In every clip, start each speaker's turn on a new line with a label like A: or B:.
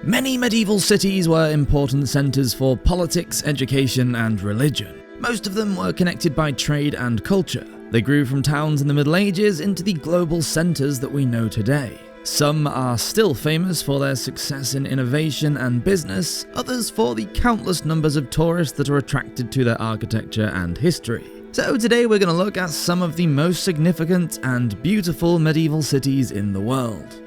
A: Many medieval cities were important centers for politics, education, and religion. Most of them were connected by trade and culture. They grew from towns in the Middle Ages into the global centers that we know today. Some are still famous for their success in innovation and business, others for the countless numbers of tourists that are attracted to their architecture and history. So today we're going to look at some of the most significant and beautiful medieval cities in the world.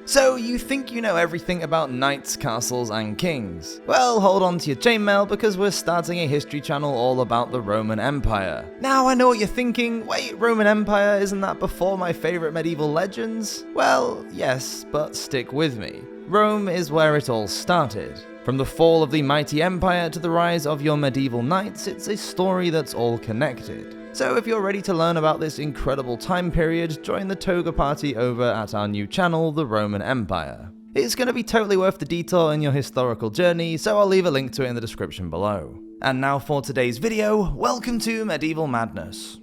A: So you think you know everything about knights, castles, and kings? Well, hold on to your chainmail because we're starting a history channel all about the Roman Empire. Now I know what you're thinking, wait, Roman Empire, isn't that before my favorite medieval legends? Well, yes, but stick with me. Rome is where it all started. From the fall of the mighty empire to the rise of your medieval knights, it's a story that's all connected. So if you're ready to learn about this incredible time period, join the toga party over at our new channel, The Roman Empire. It's going to be totally worth the detour in your historical journey, so I'll leave a link to it in the description below. And now for today's video, welcome to Medieval Madness.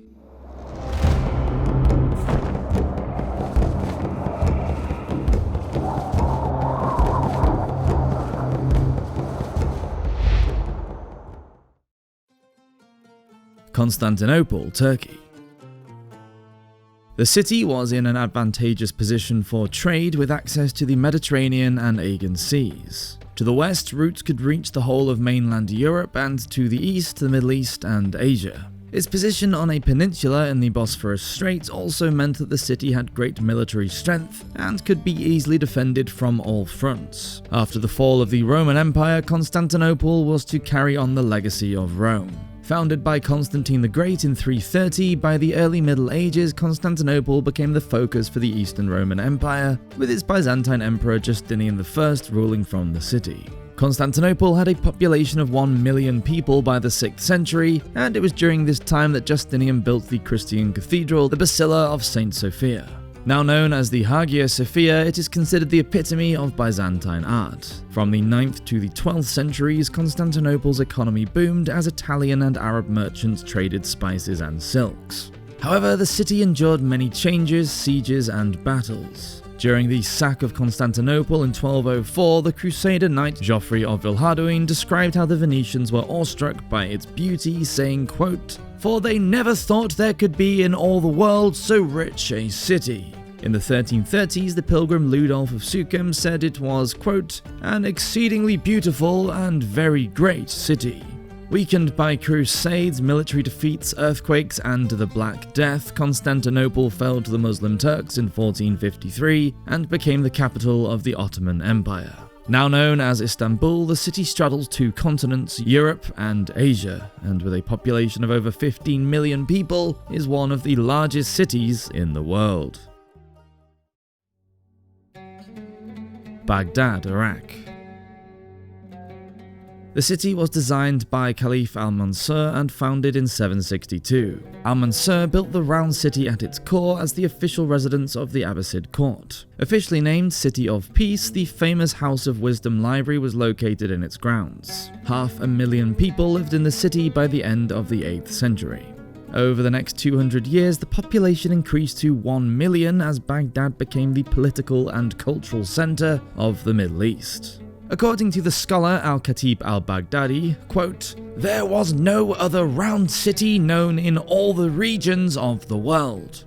A: Constantinople, Turkey. The city was in an advantageous position for trade with access to the Mediterranean and Aegean seas. To the west, routes could reach the whole of mainland Europe, and to the east, the Middle East and Asia. Its position on a peninsula in the Bosphorus Strait also meant that the city had great military strength and could be easily defended from all fronts. After the fall of the Roman Empire, Constantinople was to carry on the legacy of Rome. Founded by Constantine the Great in 330, by the early Middle Ages, Constantinople became the focus for the Eastern Roman Empire, with its Byzantine Emperor Justinian I ruling from the city. Constantinople had a population of 1 million people by the 6th century, and it was during this time that Justinian built the Christian cathedral, the Basilica of St. Sophia. Now known as the Hagia Sophia, it is considered the epitome of Byzantine art. From the 9th to the 12th centuries, Constantinople's economy boomed as Italian and Arab merchants traded spices and silks. However, the city endured many changes, sieges, and battles. During the sack of Constantinople in 1204, the Crusader knight Geoffrey of Villehardouin described how the Venetians were awestruck by its beauty, saying, quote, "For they never thought there could be in all the world so rich a city." In the 1330s, the pilgrim Ludolf of Suchem said it was, quote, "an exceedingly beautiful and very great city." Weakened by crusades, military defeats, earthquakes, and the Black Death, Constantinople fell to the Muslim Turks in 1453 and became the capital of the Ottoman Empire. Now known as Istanbul, the city straddles two continents, Europe and Asia, and with a population of over 15 million people, is one of the largest cities in the world. Baghdad, Iraq. The city was designed by Caliph al-Mansur and founded in 762. Al-Mansur built the round city at its core as the official residence of the Abbasid court. Officially named City of Peace, the famous House of Wisdom Library was located in its grounds. 500,000 people lived in the city by the end of the 8th century. Over the next 200 years, the population increased to 1 million as Baghdad became the political and cultural center of the Middle East. According to the scholar Al-Khatib al-Baghdadi, quote, "There was no other round city known in all the regions of the world."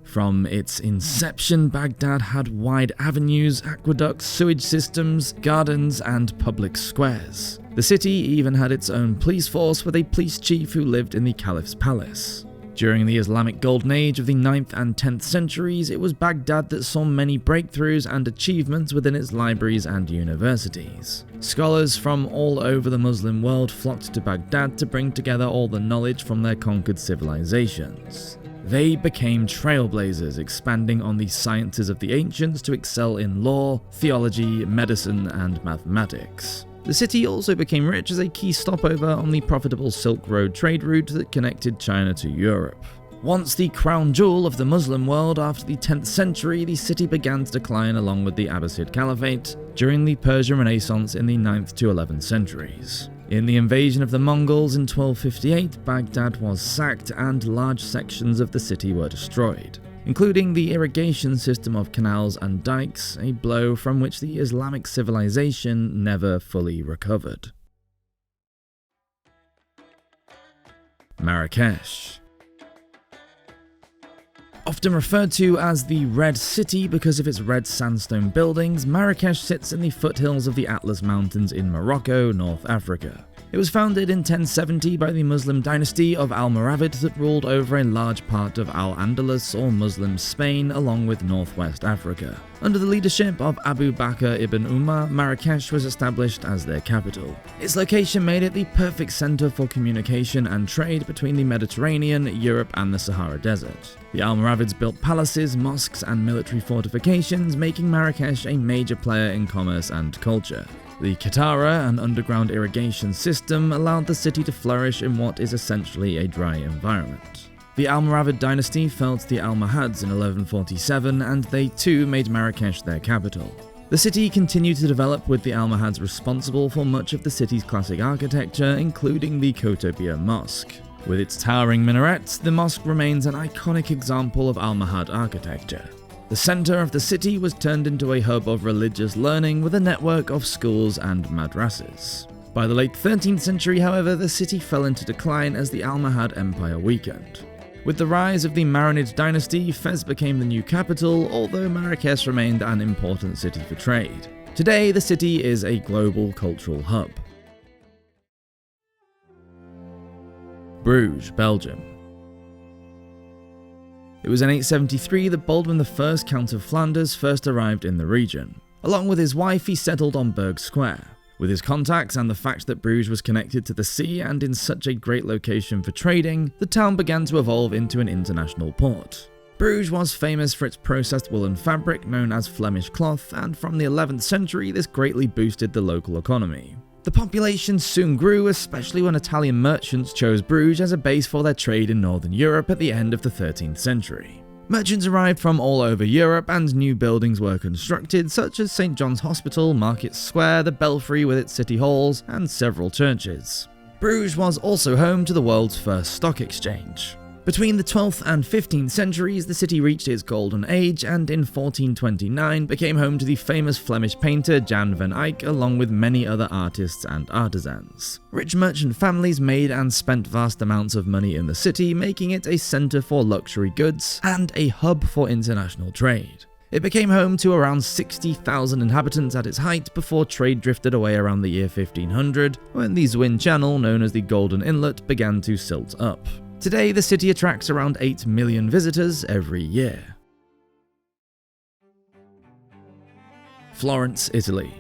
A: From its inception, Baghdad had wide avenues, aqueducts, sewage systems, gardens, and public squares. The city even had its own police force with a police chief who lived in the Caliph's palace. During the Islamic Golden Age of the 9th and 10th centuries, it was Baghdad that saw many breakthroughs and achievements within its libraries and universities. Scholars from all over the Muslim world flocked to Baghdad to bring together all the knowledge from their conquered civilizations. They became trailblazers, expanding on the sciences of the ancients to excel in law, theology, medicine, and mathematics. The city also became rich as a key stopover on the profitable Silk Road trade route that connected China to Europe. Once the crown jewel of the Muslim world, after the 10th century, the city began to decline along with the Abbasid Caliphate during the Persian Renaissance in the 9th to 11th centuries. In the invasion of the Mongols in 1258, Baghdad was sacked and large sections of the city were destroyed. including the irrigation system of canals and dikes, a blow from which the Islamic civilization never fully recovered. Marrakech. Often referred to as the Red City because of its red sandstone buildings, Marrakech sits in the foothills of the Atlas Mountains in Morocco, North Africa. It was founded in 1070 by the Muslim dynasty of Almoravid that ruled over a large part of Al-Andalus or Muslim Spain along with northwest Africa. Under the leadership of Abu Bakr ibn Umar, Marrakech was established as their capital. Its location made it the perfect center for communication and trade between the Mediterranean, Europe and the Sahara Desert. The Almoravids built palaces, mosques and military fortifications, making Marrakech a major player in commerce and culture. The Qattara, an underground irrigation system, allowed the city to flourish in what is essentially a dry environment. The Almoravid dynasty fell to the Almohads in 1147, and they too made Marrakech their capital. The city continued to develop with the Almohads responsible for much of the city's classic architecture, including the Kotobia Mosque. With its towering minarets, the mosque remains an iconic example of Almohad architecture. The center of the city was turned into a hub of religious learning with a network of schools and madrasas. By the late 13th century, however, the city fell into decline as the Almohad Empire weakened. With the rise of the Marinid dynasty, Fez became the new capital, although Marrakech remained an important city for trade. Today, the city is a global cultural hub. Bruges, Belgium. It was in 873 that Baldwin I, Count of Flanders, first arrived in the region. Along with his wife, he settled on Berg Square. With his contacts and the fact that Bruges was connected to the sea and in such a great location for trading, the town began to evolve into an international port. Bruges was famous for its processed woolen fabric known as Flemish cloth, and from the 11th century this greatly boosted the local economy. The population soon grew, especially when Italian merchants chose Bruges as a base for their trade in northern Europe at the end of the 13th century. Merchants arrived from all over Europe and new buildings were constructed, such as St. John's Hospital, Market Square, the Belfry with its city halls, and several churches. Bruges was also home to the world's first stock exchange. Between the 12th and 15th centuries, the city reached its golden age and in 1429 became home to the famous Flemish painter Jan van Eyck along with many other artists and artisans. Rich merchant families made and spent vast amounts of money in the city, making it a center for luxury goods and a hub for international trade. It became home to around 60,000 inhabitants at its height before trade drifted away around the year 1500 when the Zwin Channel, known as the Golden Inlet, began to silt up. Today, the city attracts around 8 million visitors every year. Florence, Italy.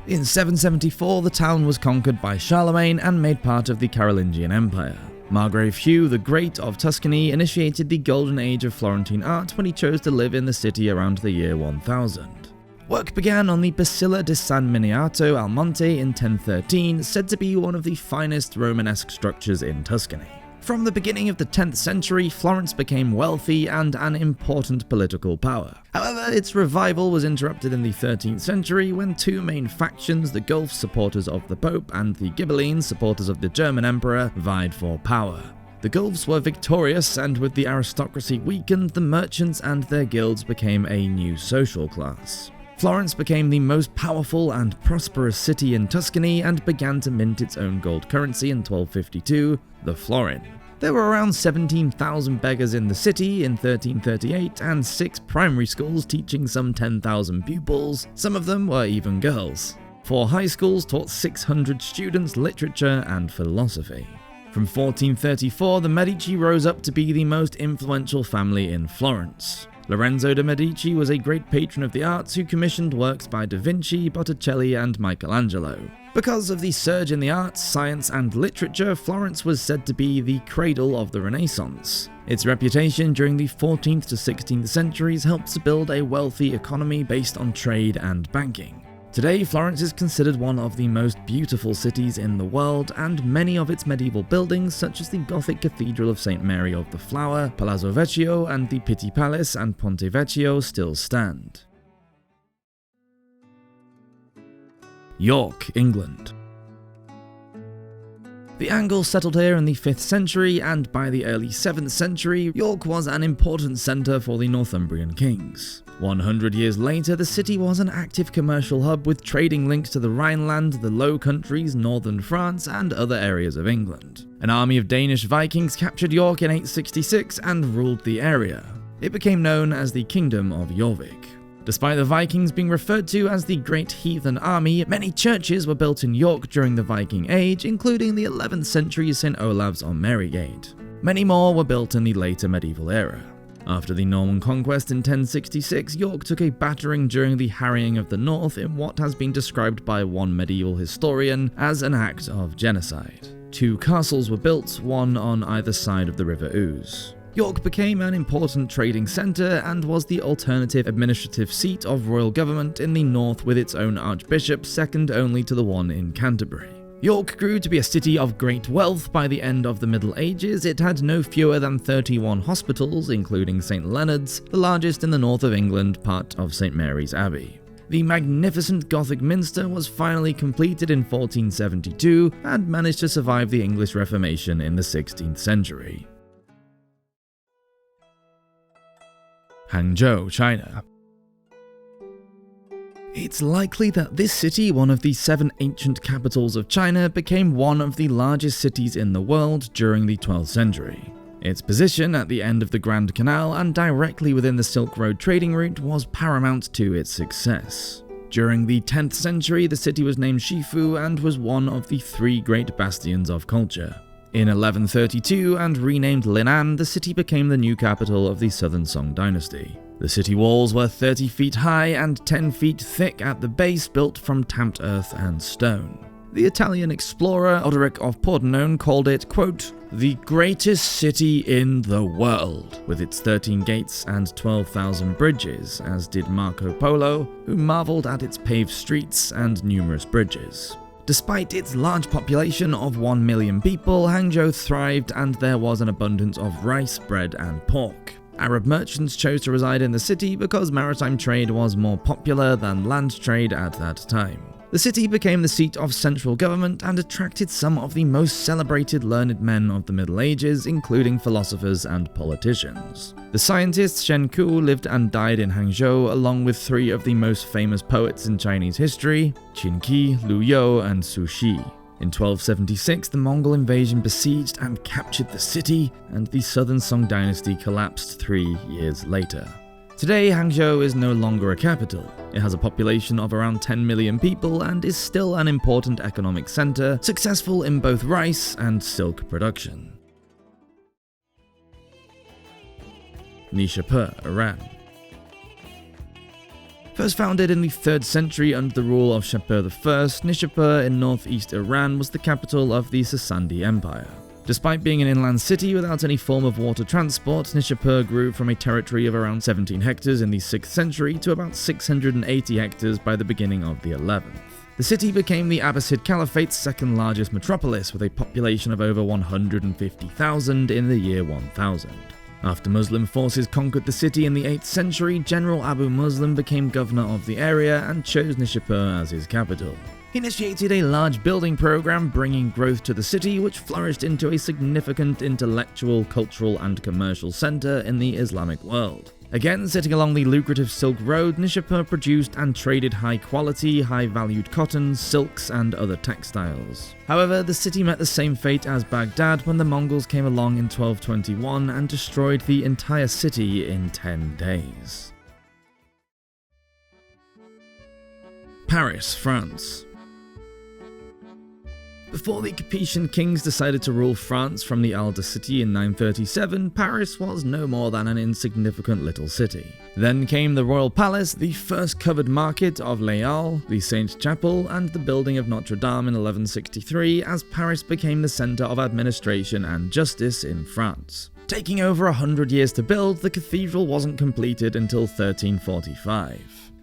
A: In 774, the town was conquered by Charlemagne and made part of the Carolingian Empire. Margrave Hugh the Great of Tuscany initiated the golden age of Florentine art when he chose to live in the city around the year 1000. Work began on the Basilica di San Miniato al Monte in 1013, said to be one of the finest Romanesque structures in Tuscany. From the beginning of the 10th century, Florence became wealthy and an important political power. However, its revival was interrupted in the 13th century when two main factions, the Guelph supporters of the Pope and the Ghibellines supporters of the German Emperor, vied for power. The Guelphs were victorious, and with the aristocracy weakened, the merchants and their guilds became a new social class. Florence became the most powerful and prosperous city in Tuscany and began to mint its own gold currency in 1252, the florin. There were around 17,000 beggars in the city in 1338 and 6 primary schools teaching some 10,000 pupils, some of them were even girls. 4 high schools taught 600 students literature and philosophy. From 1434, the Medici rose up to be the most influential family in Florence. Lorenzo de' Medici was a great patron of the arts who commissioned works by Da Vinci, Botticelli, and Michelangelo. Because of the surge in the arts, science, and literature, Florence was said to be the cradle of the Renaissance. Its reputation during the 14th to 16th centuries helped to build a wealthy economy based on trade and banking. Today, Florence is considered one of the most beautiful cities in the world, and many of its medieval buildings, such as the Gothic Cathedral of St. Mary of the Flower, Palazzo Vecchio, and the Pitti Palace and Ponte Vecchio, still stand. York, England. The Angles settled here in the 5th century, and by the early 7th century, York was an important centre for the Northumbrian kings. 100 years later, the city was an active commercial hub with trading links to the Rhineland, the Low Countries, northern France, and other areas of England. An army of Danish Vikings captured York in 866 and ruled the area. It became known as the Kingdom of Jorvik. Despite the Vikings being referred to as the Great Heathen Army, many churches were built in York during the Viking Age, including the 11th century St. Olav's on Marygate. Many more were built in the later medieval era. After the Norman conquest in 1066, York took a battering during the harrying of the north in what has been described by one medieval historian as an act of genocide. 2 castles were built, one on either side of the River Ouse. York became an important trading centre and was the alternative administrative seat of royal government in the north, with its own archbishop, second only to the one in Canterbury. York grew to be a city of great wealth. By the end of the Middle Ages, it had no fewer than 31 hospitals, including St. Leonard's, the largest in the north of England, part of St. Mary's Abbey. The magnificent Gothic minster was finally completed in 1472 and managed to survive the English Reformation in the 16th century. Hangzhou, China. It's likely that this city, one of the 7 ancient capitals of China, became one of the largest cities in the world during the 12th century. Its position at the end of the Grand Canal and directly within the Silk Road trading route was paramount to its success. During the 10th century, the city was named Shifu and was one of the 3 great bastions of culture. In 1132, and renamed Linan, the city became the new capital of the Southern Song dynasty. The city walls were 30 feet high and 10 feet thick at the base, built from tamped earth and stone. The Italian explorer Odoric of Pordenone called it, quote, "the greatest city in the world," with its 13 gates and 12,000 bridges, as did Marco Polo, who marveled at its paved streets and numerous bridges. Despite its large population of 1 million people, Hangzhou thrived and there was an abundance of rice, bread, and pork. Arab merchants chose to reside in the city because maritime trade was more popular than land trade at that time. The city became the seat of central government and attracted some of the most celebrated learned men of the Middle Ages, including philosophers and politicians. The scientist Shen Ku lived and died in Hangzhou, along with 3 of the most famous poets in Chinese history, Qin Qi, Lu You, and Su Xi. In 1276, the Mongol invasion besieged and captured the city, and the Southern Song dynasty collapsed 3 years later. Today, Hangzhou is no longer a capital. It has a population of around 10 million people and is still an important economic center, successful in both rice and silk production. Nishapur, Iran. First founded in the 3rd century under the rule of Shapur I, Nishapur in northeast Iran was the capital of the Sasanian Empire. Despite being an inland city without any form of water transport, Nishapur grew from a territory of around 17 hectares in the 6th century to about 680 hectares by the beginning of the 11th. The city became the Abbasid Caliphate's 2nd largest metropolis, with a population of over 150,000 in the year 1000. After Muslim forces conquered the city in the 8th century, General Abu Muslim became governor of the area and chose Nishapur as his capital. He initiated a large building program, bringing growth to the city, which flourished into a significant intellectual, cultural, and commercial center in the Islamic world. Again, sitting along the lucrative Silk Road, Nishapur produced and traded high-quality, high-valued cottons, silks, and other textiles. However, the city met the same fate as Baghdad when the Mongols came along in 1221 and destroyed the entire city in 10 days. Paris, France. Before the Capetian kings decided to rule France from the Alda city in 937, Paris was no more than an insignificant little city. Then came the royal palace, the first covered market of Les Halles, the Saint Chapel, and the building of Notre Dame in 1163, as Paris became the centre of administration and justice in France. Taking over 100 years to build, the cathedral wasn't completed until 1345.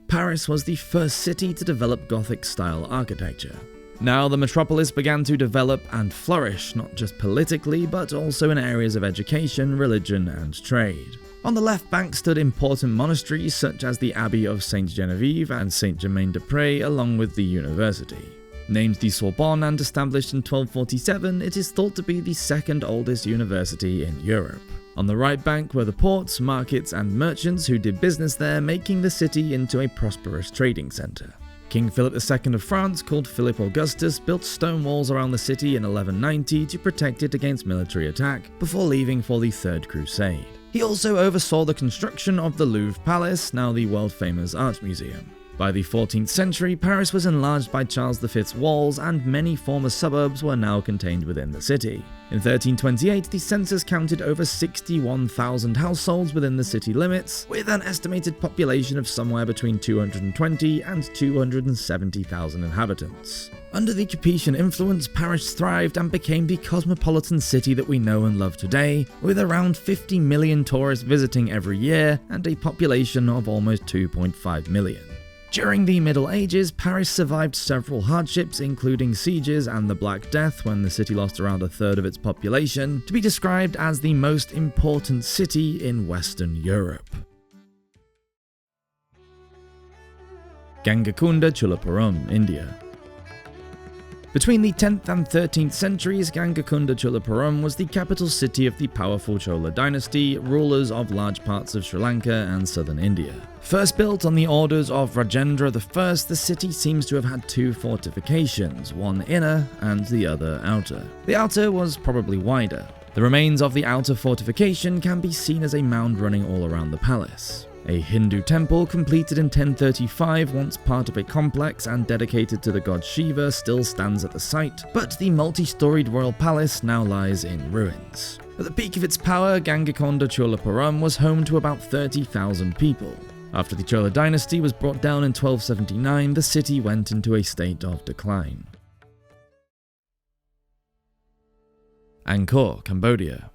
A: Paris was the first city to develop Gothic-style architecture. Now the metropolis began to develop and flourish, not just politically, but also in areas of education, religion, and trade. On the left bank stood important monasteries such as the Abbey of Saint Genevieve and Saint Germain-des-Prés, along with the university. Named the Sorbonne and established in 1247, it is thought to be the second oldest university in Europe. On the right bank were the ports, markets, and merchants who did business there, making the city into a prosperous trading centre. King Philip II of France, called Philip Augustus, built stone walls around the city in 1190 to protect it against military attack before leaving for the Third Crusade. He also oversaw the construction of the Louvre Palace, now the world-famous art museum. By the 14th century, Paris was enlarged by Charles V's walls, and many former suburbs were now contained within the city. In 1328, the census counted over 61,000 households within the city limits, with an estimated population of somewhere between 220 and 270,000 inhabitants. Under the Capetian influence, Paris thrived and became the cosmopolitan city that we know and love today, with around 50 million tourists visiting every year and a population of almost 2.5 million. During the Middle Ages, Paris survived several hardships, including sieges and the Black Death, when the city lost around a third of its population, to be described as the most important city in Western Europe. Gangaikonda, Cholapuram, India. Between the 10th and 13th centuries, Gangaikonda Cholapuram was the capital city of the powerful Chola dynasty, rulers of large parts of Sri Lanka and southern India. First built on the orders of Rajendra I, the city seems to have had two fortifications, one inner and the other outer. The outer was probably wider. The remains of the outer fortification can be seen as a mound running all around the palace. A Hindu temple completed in 1035, once part of a complex and dedicated to the god Shiva, still stands at the site, but the multi-storied royal palace now lies in ruins. At the peak of its power, Gangaikonda Cholapuram was home to about 30,000 people. After the Chola dynasty was brought down in 1279, the city went into a state of decline. Angkor, Cambodia.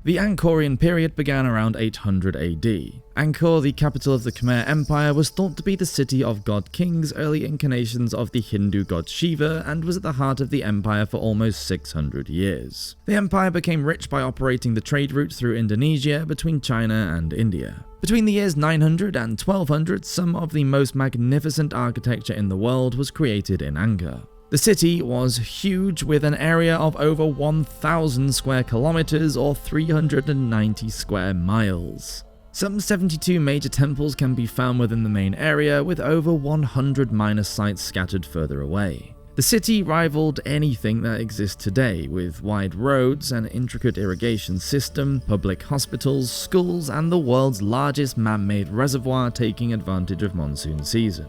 A: The Angkorian period began around 800 AD. Angkor, the capital of the Khmer Empire, was thought to be the city of god kings, early incarnations of the Hindu god Shiva, and was at the heart of the empire for almost 600 years. The empire became rich by operating the trade route through Indonesia between China and India. Between the years 900 and 1200, some of the most magnificent architecture in the world was created in Angkor. The city was huge, with an area of over 1,000 square kilometers or 390 square miles. Some 72 major temples can be found within the main area, with over 100 minor sites scattered further away. The city rivaled anything that exists today, with wide roads, an intricate irrigation system, public hospitals, schools, and the world's largest man-made reservoir taking advantage of monsoon season.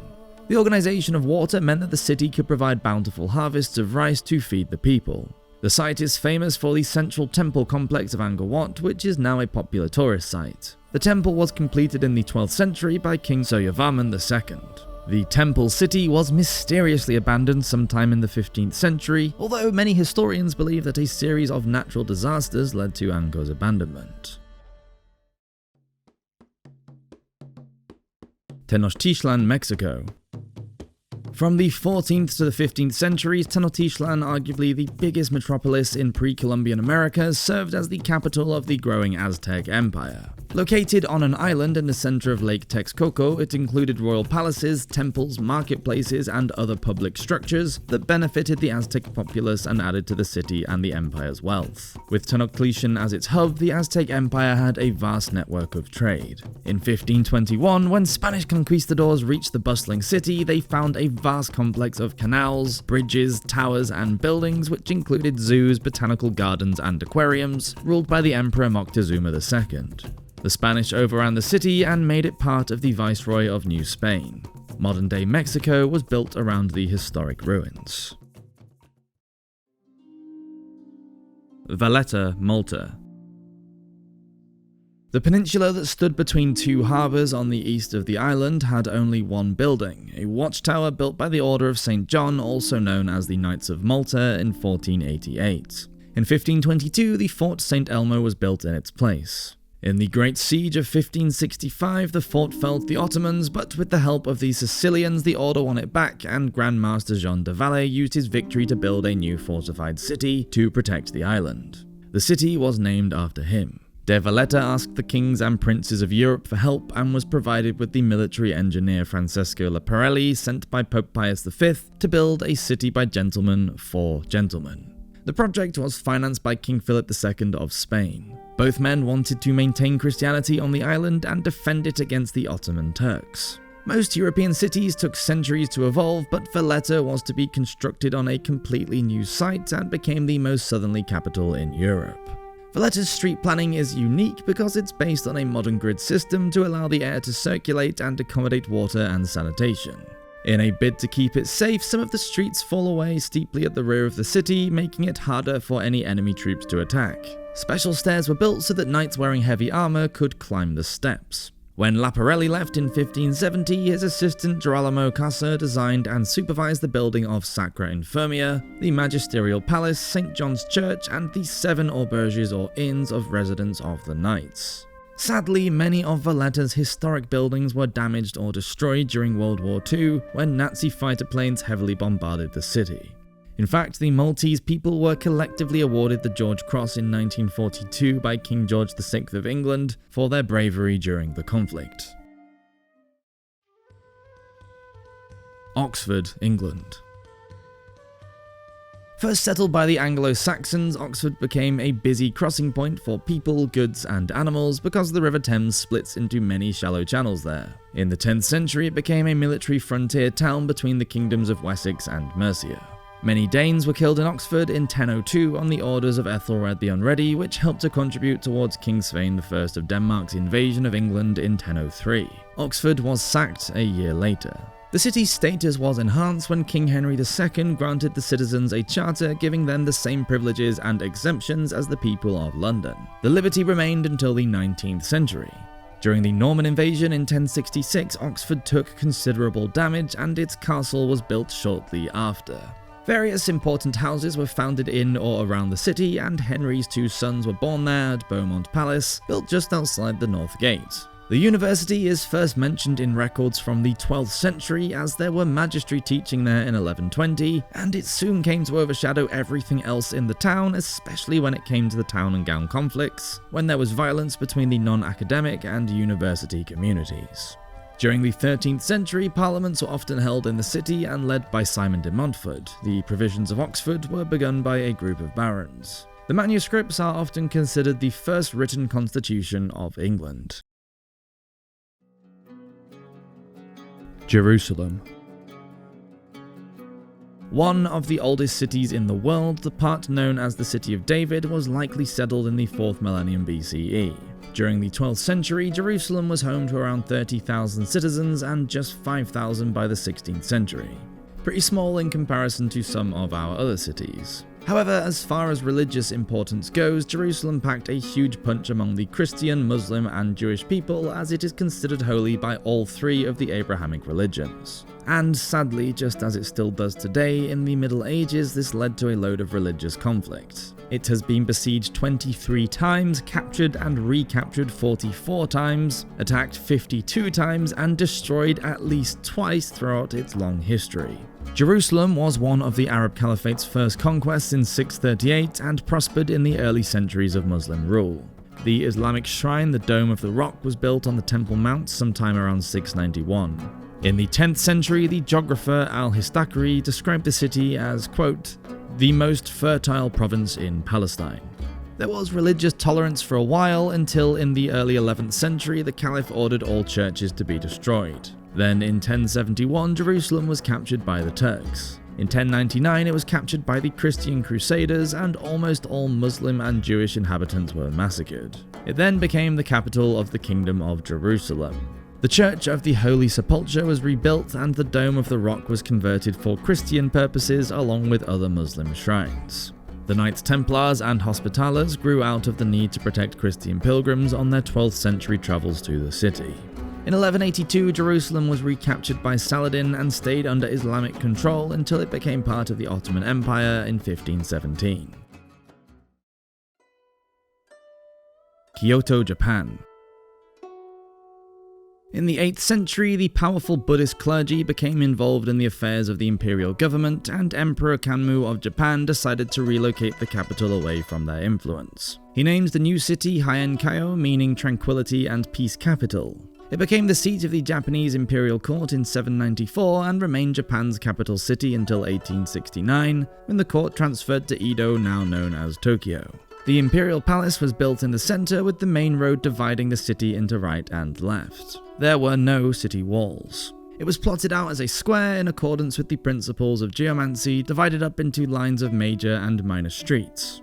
A: The organization of water meant that the city could provide bountiful harvests of rice to feed the people. The site is famous for the central temple complex of Angkor Wat, which is now a popular tourist site. The temple was completed in the 12th century by King Suryavarman II. The temple city was mysteriously abandoned sometime in the 15th century, although many historians believe that a series of natural disasters led to Angkor's abandonment. Tenochtitlan, Mexico. From the 14th to the 15th centuries, Tenochtitlan, arguably the biggest metropolis in pre-Columbian America, served as the capital of the growing Aztec Empire. Located on an island in the center of Lake Texcoco, it included royal palaces, temples, marketplaces, and other public structures that benefited the Aztec populace and added to the city and the empire's wealth. With Tenochtitlan as its hub, the Aztec Empire had a vast network of trade. In 1521, when Spanish conquistadors reached the bustling city, they found a vast complex of canals, bridges, towers, and buildings, which included zoos, botanical gardens, and aquariums, ruled by the Emperor Moctezuma II. The Spanish overran the city and made it part of the Viceroy of New Spain. Modern-day Mexico was built around the historic ruins. Valletta, Malta. The peninsula that stood between two harbours on the east of the island had only one building, a watchtower built by the Order of St. John, also known as the Knights of Malta, in 1488. In 1522, the Fort St. Elmo was built in its place. In the Great Siege of 1565, the fort fell to the Ottomans, but with the help of the Sicilians, the order won it back, and Grand Master Jean de Valle used his victory to build a new fortified city to protect the island. The city was named after him. De Valletta asked the kings and princes of Europe for help and was provided with the military engineer Francesco Leporelli sent by Pope Pius V to build a city by gentlemen for gentlemen. The project was financed by King Philip II of Spain. Both men wanted to maintain Christianity on the island and defend it against the Ottoman Turks. Most European cities took centuries to evolve, but Valletta was to be constructed on a completely new site and became the most southerly capital in Europe. Valletta's street planning is unique because it's based on a modern grid system to allow the air to circulate and accommodate water and sanitation. In a bid to keep it safe, some of the streets fall away steeply at the rear of the city, making it harder for any enemy troops to attack. Special stairs were built so that knights wearing heavy armor could climb the steps. When Leporelli left in 1570, his assistant Girolamo Casa designed and supervised the building of Sacra Infirmia, the Magisterial Palace, St. John's Church, and the 7 auberges or inns of residence of the knights. Sadly, many of Valletta's historic buildings were damaged or destroyed during World War II when Nazi fighter planes heavily bombarded the city. In fact, the Maltese people were collectively awarded the George Cross in 1942 by King George VI of England for their bravery during the conflict. Oxford, England. First settled by the Anglo-Saxons, Oxford became a busy crossing point for people, goods, and animals because the River Thames splits into many shallow channels there. In the 10th century, it became a military frontier town between the kingdoms of Wessex and Mercia. Many Danes were killed in Oxford in 1002 on the orders of Ethelred the Unready, which helped to contribute towards King Svein I of Denmark's invasion of England in 1003. Oxford was sacked a year later. The city's status was enhanced when King Henry II granted the citizens a charter giving them the same privileges and exemptions as the people of London. The liberty remained until the 19th century. During the Norman invasion in 1066, Oxford took considerable damage and its castle was built shortly after. Various important houses were founded in or around the city, and Henry's 2 sons were born there at Beaumont Palace, built just outside the North Gate. The university is first mentioned in records from the 12th century as there were magistracy teaching there in 1120, and it soon came to overshadow everything else in the town, especially when it came to the town and gown conflicts, when there was violence between the non-academic and university communities. During the 13th century, parliaments were often held in the city and led by Simon de Montfort. The provisions of Oxford were begun by a group of barons. The manuscripts are often considered the first written constitution of England. Jerusalem. One of the oldest cities in the world, the part known as the City of David was likely settled in the 4th millennium BCE. During the 12th century, Jerusalem was home to around 30,000 citizens and just 5,000 by the 16th century. Pretty small in comparison to some of our other cities. However, as far as religious importance goes, Jerusalem packed a huge punch among the Christian, Muslim, and Jewish people as it is considered holy by all 3 of the Abrahamic religions. And sadly, just as it still does today, in the Middle Ages this led to a load of religious conflict. It has been besieged 23 times, captured and recaptured 44 times, attacked 52 times, and destroyed at least twice throughout its long history. Jerusalem was one of the Arab Caliphate's first conquests in 638 and prospered in the early centuries of Muslim rule. The Islamic shrine, the Dome of the Rock, was built on the Temple Mount sometime around 691. In the 10th century, the geographer Al-Histakri described the city as, quote, the most fertile province in Palestine. There was religious tolerance for a while until in the early 11th century the Caliph ordered all churches to be destroyed. Then in 1071 Jerusalem was captured by the Turks. In 1099 it was captured by the Christian Crusaders and almost all Muslim and Jewish inhabitants were massacred. It then became the capital of the Kingdom of Jerusalem. The Church of the Holy Sepulchre was rebuilt and the Dome of the Rock was converted for Christian purposes along with other Muslim shrines. The Knights Templars and Hospitallers grew out of the need to protect Christian pilgrims on their 12th century travels to the city. In 1182, Jerusalem was recaptured by Saladin and stayed under Islamic control until it became part of the Ottoman Empire in 1517. Kyoto, Japan. In the 8th century, the powerful Buddhist clergy became involved in the affairs of the imperial government, and Emperor Kanmu of Japan decided to relocate the capital away from their influence. He named the new city Heian-kyo, meaning tranquility and peace capital. It became the seat of the Japanese imperial court in 794 and remained Japan's capital city until 1869, when the court transferred to Edo, now known as Tokyo. The imperial palace was built in the center, with the main road dividing the city into right and left. There were no city walls. It was plotted out as a square in accordance with the principles of geomancy, divided up into lines of major and minor streets.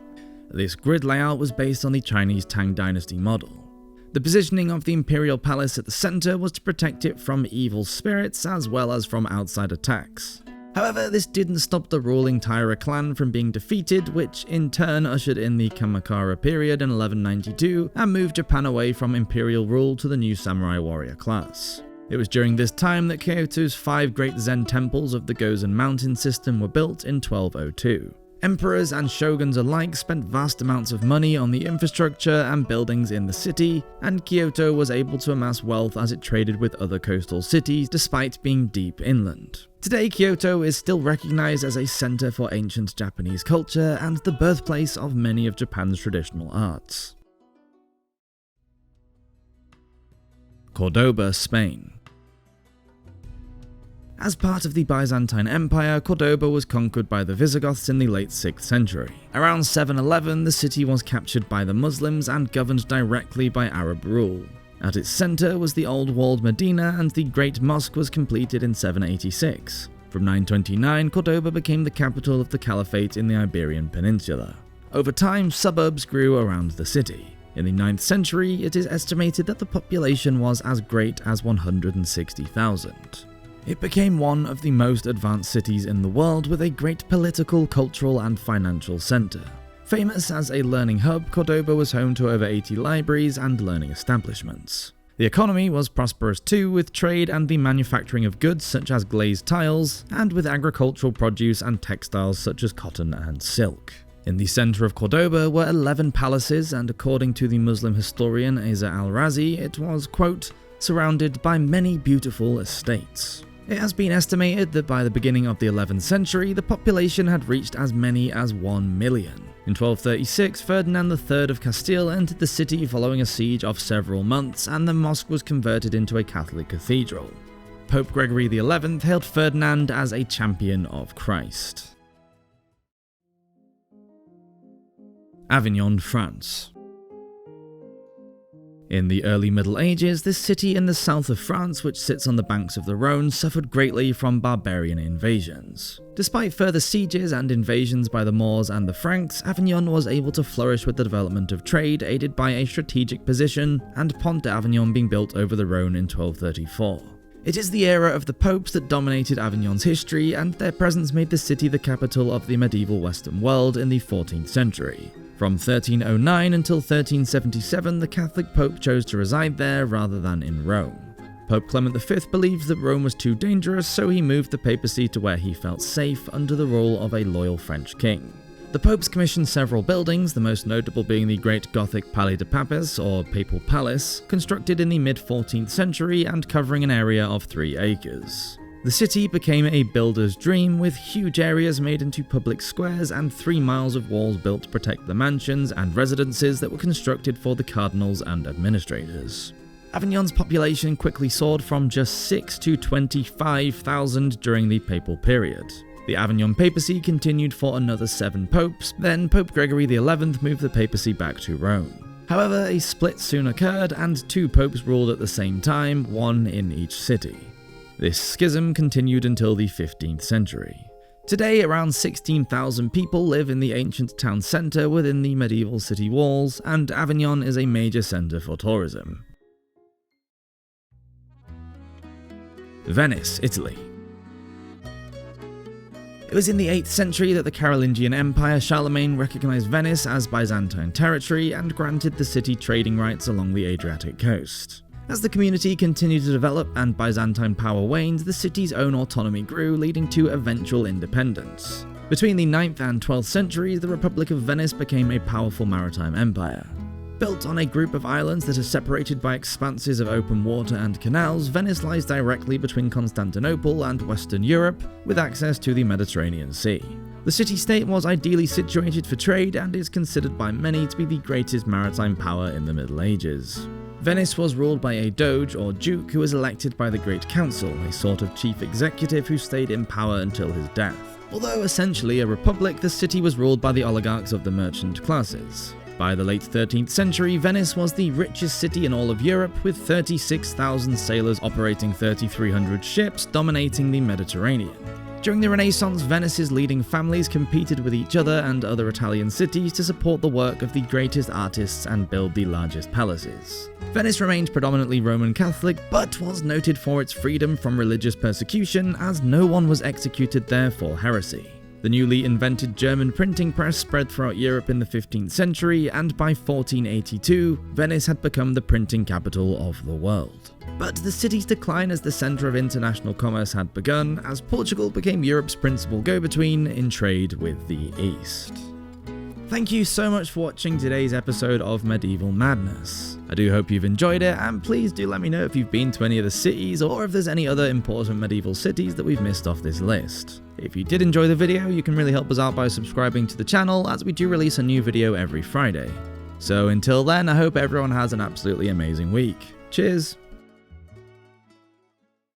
A: This grid layout was based on the Chinese Tang Dynasty model. The positioning of the imperial palace at the center was to protect it from evil spirits as well as from outside attacks. However, this didn't stop the ruling Taira clan from being defeated, which in turn ushered in the Kamakura period in 1192 and moved Japan away from imperial rule to the new samurai warrior class. It was during this time that Kyoto's 5 great Zen temples of the Gozen mountain system were built in 1202. Emperors and shoguns alike spent vast amounts of money on the infrastructure and buildings in the city, and Kyoto was able to amass wealth as it traded with other coastal cities despite being deep inland. Today, Kyoto is still recognized as a center for ancient Japanese culture and the birthplace of many of Japan's traditional arts. Córdoba, Spain. As part of the Byzantine Empire, Córdoba was conquered by the Visigoths in the late 6th century. Around 711, the city was captured by the Muslims and governed directly by Arab rule. At its center was the old walled Medina, and the Great Mosque was completed in 786. From 929, Córdoba became the capital of the Caliphate in the Iberian Peninsula. Over time, suburbs grew around the city. In the 9th century, it is estimated that the population was as great as 160,000. It became one of the most advanced cities in the world, with a great political, cultural, and financial center. Famous as a learning hub, Córdoba was home to over 80 libraries and learning establishments. The economy was prosperous too, with trade and the manufacturing of goods such as glazed tiles, and with agricultural produce and textiles such as cotton and silk. In the center of Córdoba were 11 palaces, and according to the Muslim historian Eza al-Razi, it was, quote, surrounded by many beautiful estates. It has been estimated that by the beginning of the 11th century, the population had reached as many as 1 million. In 1236, Ferdinand III of Castile entered the city following a siege of several months, and the mosque was converted into a Catholic cathedral. Pope Gregory XI hailed Ferdinand as a champion of Christ. Avignon, France. In the early Middle Ages, this city in the south of France, which sits on the banks of the Rhone, suffered greatly from barbarian invasions. Despite further sieges and invasions by the Moors and the Franks, Avignon was able to flourish with the development of trade, aided by a strategic position and Pont d'Avignon being built over the Rhone in 1234. It is the era of the popes that dominated Avignon's history, and their presence made the city the capital of the medieval Western world in the 14th century. From 1309 until 1377, the Catholic Pope chose to reside there rather than in Rome. Pope Clement V believed that Rome was too dangerous, so he moved the papacy to where he felt safe under the rule of a loyal French king. The popes commissioned several buildings, the most notable being the Great Gothic Palais de Papes, or Papal Palace, constructed in the mid-14th century and covering an area of 3 acres. The city became a builder's dream, with huge areas made into public squares and 3 miles of walls built to protect the mansions and residences that were constructed for the cardinals and administrators. Avignon's population quickly soared from just 6 to 25,000 during the papal period. The Avignon papacy continued for another 7 popes, then Pope Gregory XI moved the papacy back to Rome. However, a split soon occurred and 2 popes ruled at the same time, one in each city. This schism continued until the 15th century. Today, around 16,000 people live in the ancient town centre within the medieval city walls, and Avignon is a major centre for tourism. Venice, Italy. It was in the 8th century that the Carolingian Empire Charlemagne recognized Venice as Byzantine territory and granted the city trading rights along the Adriatic coast. As the community continued to develop and Byzantine power waned, the city's own autonomy grew, leading to eventual independence. Between the 9th and 12th centuries, the Republic of Venice became a powerful maritime empire. Built on a group of islands that are separated by expanses of open water and canals, Venice lies directly between Constantinople and Western Europe, with access to the Mediterranean Sea. The city-state was ideally situated for trade and is considered by many to be the greatest maritime power in the Middle Ages. Venice was ruled by a doge or duke who was elected by the Great Council, a sort of chief executive who stayed in power until his death. Although essentially a republic, the city was ruled by the oligarchs of the merchant classes. By the late 13th century, Venice was the richest city in all of Europe, with 36,000 sailors operating 3,300 ships dominating the Mediterranean. During the Renaissance, Venice's leading families competed with each other and other Italian cities to support the work of the greatest artists and build the largest palaces. Venice remained predominantly Roman Catholic, but was noted for its freedom from religious persecution, as no one was executed there for heresy. The newly invented German printing press spread throughout Europe in the 15th century, and by 1482, Venice had become the printing capital of the world. But the city's decline as the centre of international commerce had begun, as Portugal became Europe's principal go-between in trade with the East. Thank you so much for watching today's episode of Medieval Madness. I do hope you've enjoyed it, and please do let me know if you've been to any of the cities or if there's any other important medieval cities that we've missed off this list. If you did enjoy the video, you can really help us out by subscribing to the channel, as we do release a new video every Friday. So until then, I hope everyone has an absolutely amazing week. Cheers!